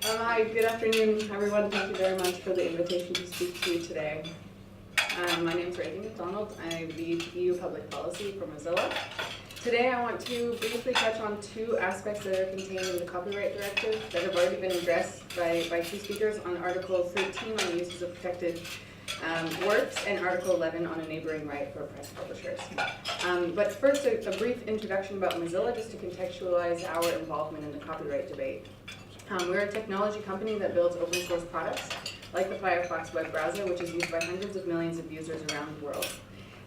Hi, good afternoon, everyone. Thank you very much for the invitation to speak to you today. My name is Raegan MacDonald. I lead EU Public Policy for Mozilla. Today I want to briefly touch on two aspects that are contained in the Copyright Directive that have already been addressed by two speakers on Article 13 on the uses of protected works and Article 11 on a neighboring right for press publishers. But first, a brief introduction about Mozilla, just to contextualize our involvement in the copyright debate. We're a technology company that builds open source products, like the Firefox web browser, which is used by hundreds of millions of users around the world.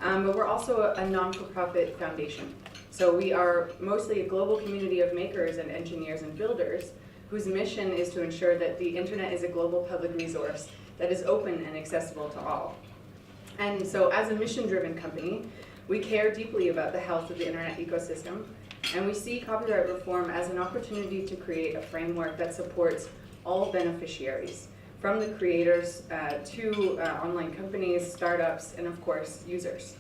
But we're also a non-for-profit foundation. So we are mostly a global community of makers and engineers and builders whose mission is to ensure that the internet is a global public resource that is open and accessible to all. And so as a mission-driven company, we care deeply about the health of the internet ecosystem, and we see copyright reform as an opportunity to create a framework that supports all beneficiaries, from the creators to online companies, startups, and of course, users.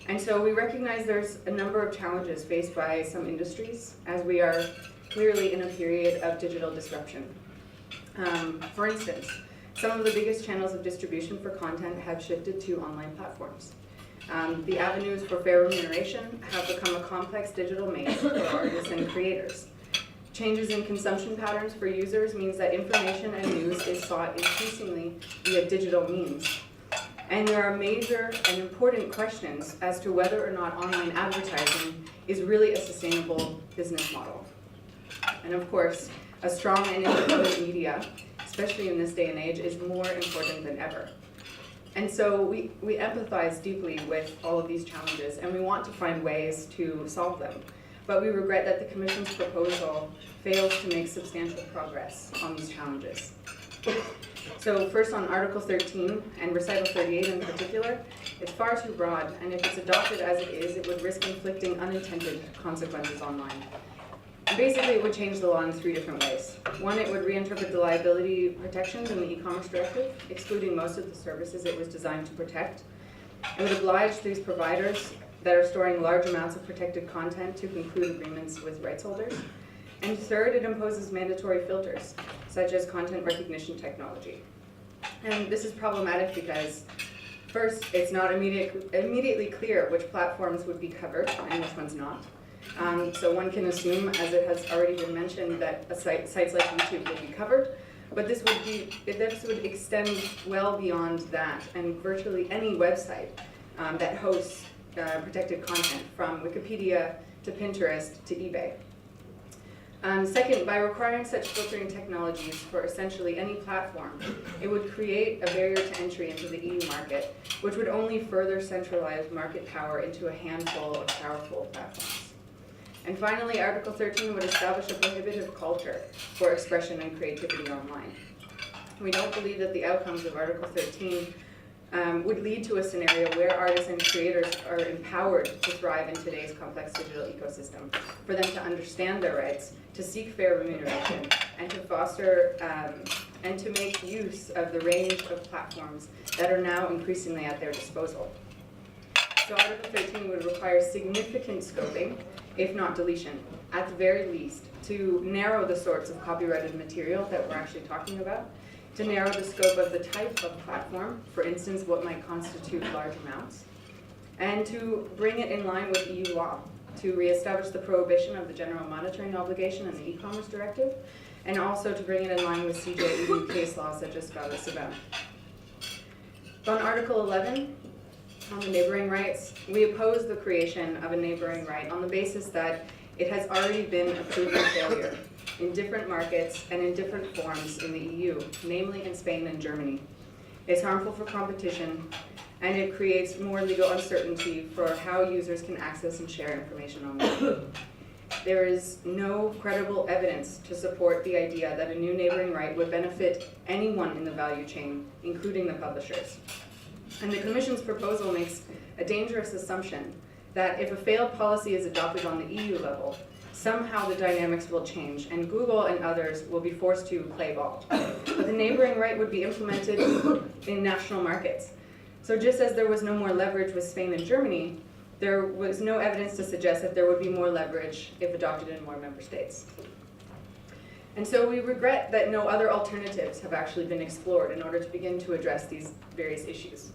And so we recognize there's a number of challenges faced by some industries as we are clearly in a period of digital disruption. For instance, some of the biggest channels of distribution for content have shifted to online platforms. The avenues for fair remuneration have become a complex digital maze for artists and creators. Changes in consumption patterns for users means that information and news is sought increasingly via digital means. And there are major and important questions as to whether or not online advertising is really a sustainable business model. And of course, a strong and independent media, especially in this day and age, is more important than ever. And so we empathize deeply with all of these challenges, and we want to find ways to solve them. But we regret that the Commission's proposal fails to make substantial progress on these challenges. So first on Article 13 and Recital 38 in particular, it's far too broad, and if it's adopted as it is, it would risk inflicting unintended consequences online. Basically, it would change the law in three different ways. One, it would reinterpret the liability protections in the e-commerce directive, excluding most of the services it was designed to protect. It would oblige these providers that are storing large amounts of protected content to conclude agreements with rights holders. And third, it imposes mandatory filters, such as content recognition technology. And this is problematic because, first, it's not immediately clear which platforms would be covered and which ones not. So one can assume, as it has already been mentioned, that sites like YouTube would be covered, but this would extend well beyond that, and virtually any website that hosts protected content, from Wikipedia to Pinterest to eBay. Second, by requiring such filtering technologies for essentially any platform, it would create a barrier to entry into the EU market, which would only further centralize market power into a handful of powerful platforms. And finally, Article 13 would establish a prohibitive culture for expression and creativity online. We don't believe that the outcomes of Article 13 would lead to a scenario where artists and creators are empowered to thrive in today's complex digital ecosystem, for them to understand their rights, to seek fair remuneration, and to foster and to make use of the range of platforms that are now increasingly at their disposal. So Article 13 would require significant scoping, if not deletion, at the very least, to narrow the sorts of copyrighted material that we're actually talking about, to narrow the scope of the type of platform, for instance, what might constitute large amounts, and to bring it in line with EU law, to reestablish the prohibition of the general monitoring obligation in the e-commerce directive, and also to bring it in line with CJEU case law such as Sebem. On Article 11, on the neighboring rights, we oppose the creation of a neighboring right on the basis that it has already been a proven failure in different markets and in different forms in the EU, namely in Spain and Germany. It's harmful for competition, and it creates more legal uncertainty for how users can access and share information online. There is no credible evidence to support the idea that a new neighboring right would benefit anyone in the value chain, including the publishers. And the Commission's proposal makes a dangerous assumption that if a failed policy is adopted on the EU level, somehow the dynamics will change, and Google and others will be forced to play ball. But the neighboring right would be implemented in national markets. So just as there was no more leverage with Spain and Germany, there was no evidence to suggest that there would be more leverage if adopted in more member states. And so we regret that no other alternatives have actually been explored in order to begin to address these various issues,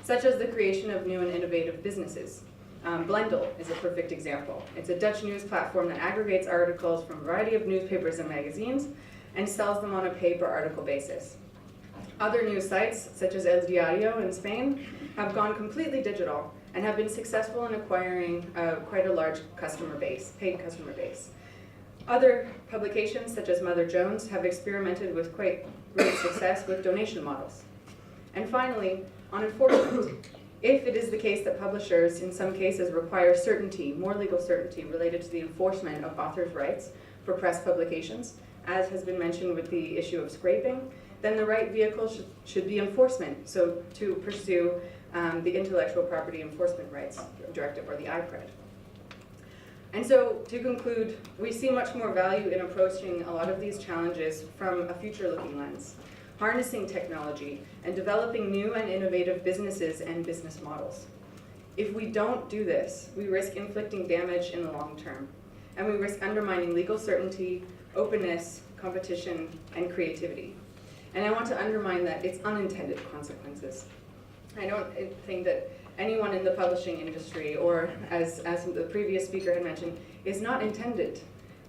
such as the creation of new and innovative businesses. Blendel is a perfect example. It's a Dutch news platform that aggregates articles from a variety of newspapers and magazines and sells them on a pay-per-article basis. Other news sites, such as El Diario in Spain, have gone completely digital and have been successful in acquiring quite a large customer base, paid customer base. Other publications, such as Mother Jones, have experimented with quite great success with donation models. And finally, on enforcement. If it is the case that publishers, in some cases, require certainty, more legal certainty, related to the enforcement of authors' rights for press publications, as has been mentioned with the issue of scraping, then the right vehicle should be enforcement, so to pursue the Intellectual Property Enforcement Rights Directive, or the IPRED. And so, to conclude, we see much more value in approaching a lot of these challenges from a future-looking lens, harnessing technology and developing new and innovative businesses and business models. If we don't do this, we risk inflicting damage in the long term, and we risk undermining legal certainty, openness, competition, and creativity. And I want to undermine that it's unintended consequences. I don't think that anyone in the publishing industry, or as the previous speaker had mentioned, is not intended,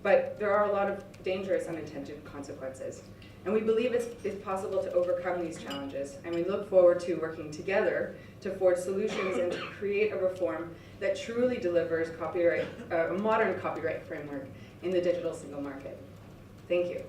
but there are a lot of dangerous unintended consequences. And we believe it's possible to overcome these challenges, and we look forward to working together to forge solutions and to create a reform that truly delivers a modern copyright framework in the digital single market. Thank you.